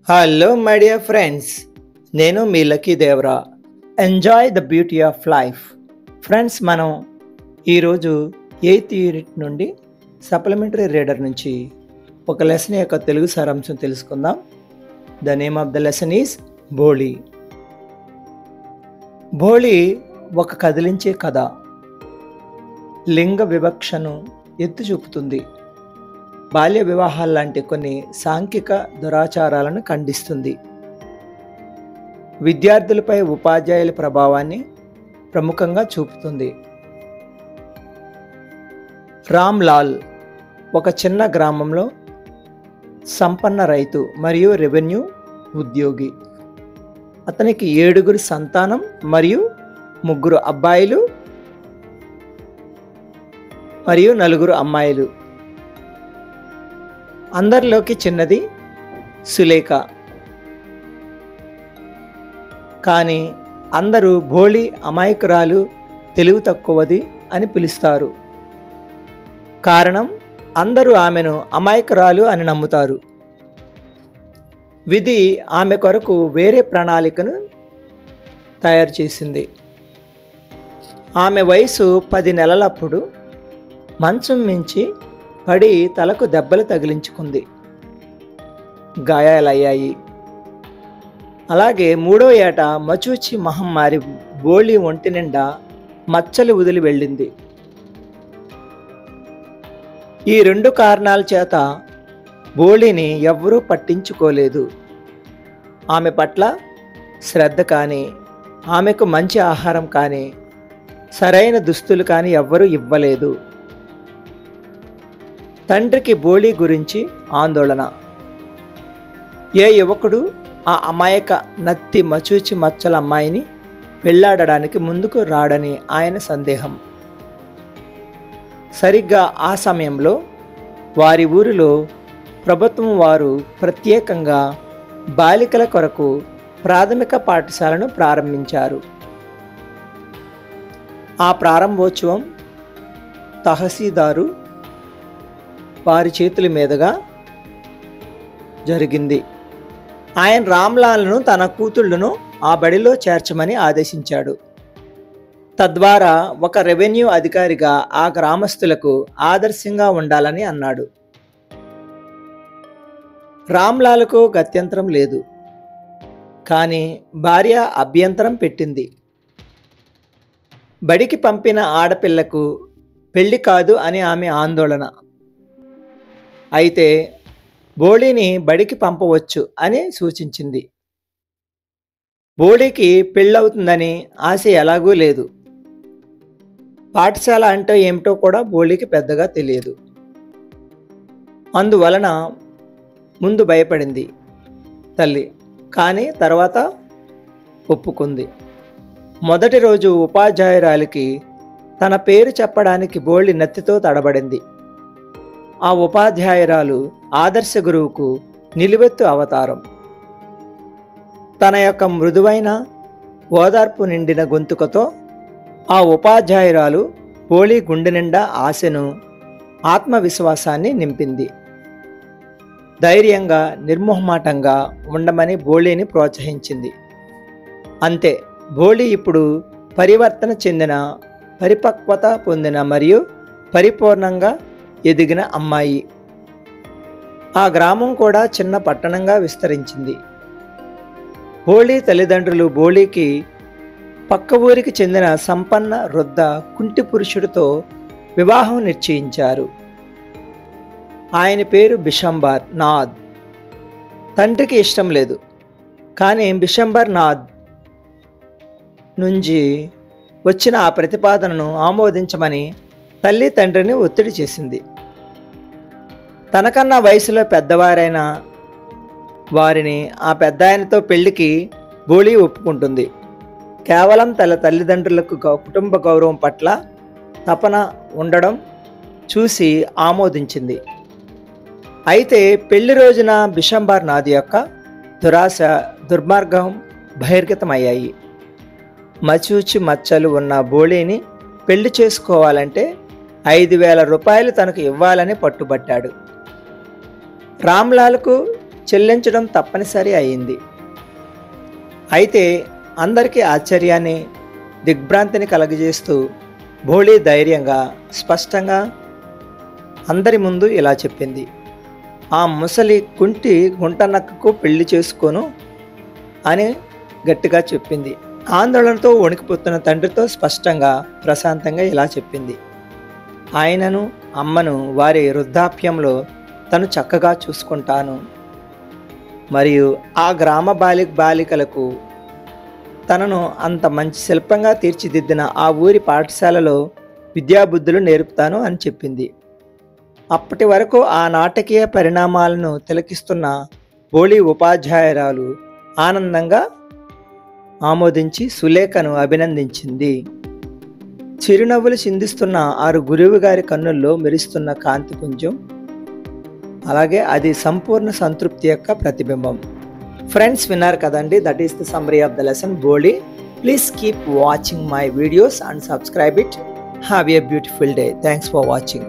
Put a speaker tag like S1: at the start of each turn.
S1: Hello my dear friends, నేను మీ Lucky Devara. Enjoy the beauty of life. Friends, మనం ఈరోజు 8th యూనిట్ నుండి సప్లిమెంటరీ రీడర్ నుంచి ఒక లెసన్ యొక్క తెలుగు సారాంశం తెలుసుకుందాం. The name of the lesson is Bholi. Bholi ఒక కదిలించే కథ. లింగ వివక్షను ఎత్తి చూపుతుంది. బాల్య వివాహాలు లాంటి కొన్ని సాంఘిక దురాచారాలను ఖండిస్తుంది. విద్యార్థులపై ఉపాధ్యాయుల ప్రభావాన్ని ప్రముఖంగా చూపుతుంది. రామ్ లాల్ ఒక చిన్న గ్రామంలో సంపన్న రైతు మరియు రెవెన్యూ ఉద్యోగి. అతనికి 7 సంతానం మరియు 3 అబ్బాయిలు మరియు 4 అమ్మాయిలు. అందరిలోకి చిన్నది సులేఖ. కానీ అందరూ భోళీ అమాయకురాలు, తెలివి తక్కువది అని పిలుస్తారు. కారణం, అందరూ ఆమెను అమాయకురాలు అని నమ్ముతారు. విధి ఆమె కొరకు వేరే ప్రణాళికను తయారు చేసింది. ఆమె వయసు 10 నెలలప్పుడు మంచం మించి పడి తలకు దెబ్బలు తగిలించుకుంది. గాయాలయ్యాయి. అలాగే 3వ ఏట మచూచి మహమ్మారి భోళీ ఒంటి నిండా మచ్చలు వదిలి వెళ్ళింది. ఈ 2 కారణాల చేత భోళీని ఎవ్వరూ పట్టించుకోలేదు. ఆమె పట్ల శ్రద్ధ కానీ, ఆమెకు మంచి ఆహారం కానీ, సరైన దుస్తులు కానీ ఎవ్వరూ ఇవ్వలేదు. తండ్రికి భోళీ గురించి ఆందోళన. ఏ యువకుడు ఆ అమాయక నత్తి మచూచి మచ్చల అమ్మాయిని పెళ్లాడడానికి ముందుకు రాడని ఆయన సందేహం. సరిగ్గా ఆ సమయంలో వారి ఊరిలో ప్రభుత్వం వారు ప్రత్యేకంగా బాలికల కొరకు ప్రాథమిక పాఠశాలను ప్రారంభించారు. ఆ ప్రారంభోత్సవం తహసీల్దారు వారి చేతుల మీదుగా జరిగింది. ఆయన రామ్లాల్ను తన కూతుళ్లను ఆ బడిలో చేర్చమని ఆదేశించాడు. తద్వారా ఒక రెవెన్యూ అధికారిగా ఆ గ్రామస్తులకు ఆదర్శంగా ఉండాలని అన్నాడు. రామ్లాల్కు గత్యంతరం లేదు. కానీ భార్య అభ్యంతరం పెట్టింది. బడికి పంపిన ఆడపిల్లకు పెళ్లి కాదు అని ఆమె ఆందోళన. అయితే భోళీని బడికి పంపవచ్చు అని సూచించింది. భోళీకి పెళ్ళవుతుందని ఆశ ఎలాగూ లేదు. పాఠశాల అంటే ఏమిటో కూడా భోళీకి పెద్దగా తెలియదు. అందువలన ముందు భయపడింది తల్లి. కానీ తర్వాత ఒప్పుకుంది. మొదటి రోజు ఉపాధ్యాయురాలికి తన పేరు చెప్పడానికి భోళీ నత్తితో తడబడింది. ఆ ఉపాధ్యాయురాలు ఆదర్శ గురువుకు నిలువెత్తు అవతారం. తన యొక్క మృదువైన ఓదార్పు నిండిన గొంతుకతో ఆ ఉపాధ్యాయురాలు భోళీ గుండె నిండా ఆశను, ఆత్మవిశ్వాసాన్ని నింపింది. ధైర్యంగా, నిర్మోహమాటంగా ఉండమని భోళీని ప్రోత్సహించింది. అంతే, భోళీ ఇప్పుడు పరివర్తన చెందిన, పరిపక్వత పొందిన మరియు పరిపూర్ణంగా ఎదిగిన అమ్మాయి. ఆ గ్రామం కూడా చిన్న పట్టణంగా విస్తరించింది. భోళీ తల్లిదండ్రులు భోళీకి పక్క ఊరికి చెందిన సంపన్న వృద్ధ కుంటి పురుషుడితో వివాహం నిశ్చయించారు. ఆయన పేరు బిషంబర్ నాథ్. తండ్రికి ఇష్టం లేదు. కానీ బిషంబర్ నాథ్ నుంచి వచ్చిన ఆ ప్రతిపాదనను ఆమోదించమని తల్లి తండ్రిని ఒత్తిడి చేసింది. తనకన్నా వయసులో పెద్దవారైన వారిని ఆ పెద్ద ఆయనతో పెళ్లికి భోళీ ఒప్పుకుంటుంది. కేవలం తన తల్లిదండ్రులకు కుటుంబ గౌరవం పట్ల తపన ఉండడం చూసి ఆమోదించింది. అయితే పెళ్లి రోజున బిషంబర్ నాథ్ యొక్క దురాశ, దుర్మార్గం బహిర్గతమయ్యాయి. మచూచి మచ్చలు ఉన్న భోళీని పెళ్లి చేసుకోవాలంటే 5,000 రూపాయలు తనకు ఇవ్వాలని పట్టుబట్టాడు. రామ్లాల్కు చెల్లించడం తప్పనిసరి అయింది. అయితే అందరికీ ఆశ్చర్యాన్ని, దిగ్భ్రాంతిని కలుగజేస్తూ భోళీ ధైర్యంగా, స్పష్టంగా అందరి ముందు ఇలా చెప్పింది. ఆ ముసలి కుంటి గుంటనక్కకు పెళ్లి చేసుకోను అని గట్టిగా చెప్పింది. ఆందోళనతో వణికిపోతున్న తండ్రితో స్పష్టంగా, ప్రశాంతంగా ఇలా చెప్పింది. ఆయనను, అమ్మను వారి వృద్ధాప్యంలో తను చక్కగా చూసుకుంటాను. మరియు ఆ గ్రామ బాలికలకు తనను అంత మంచి శిల్పంగా తీర్చిదిద్దిన ఆ ఊరి పాఠశాలలో విద్యాబుద్ధులు నేర్పుతాను అని చెప్పింది. అప్పటి వరకు ఆ నాటకీయ పరిణామాలను తిలకిస్తున్న భోళీ ఉపాధ్యాయురాలు ఆనందంగా ఆమోదించి సులేఖను అభినందించింది. చిరునవ్వులు చిందిస్తున్న ఆరు గురువు గారి కన్నుల్లో మెరుస్తున్న కాంతిపుంజం, అలాగే అది సంపూర్ణ సంతృప్తి యొక్క ప్రతిబింబం. ఫ్రెండ్స్, విన్నారు కదండి. That is the summary of the lesson Bholi. Please keep watching my videos and subscribe it. Have a beautiful day. Thanks for watching.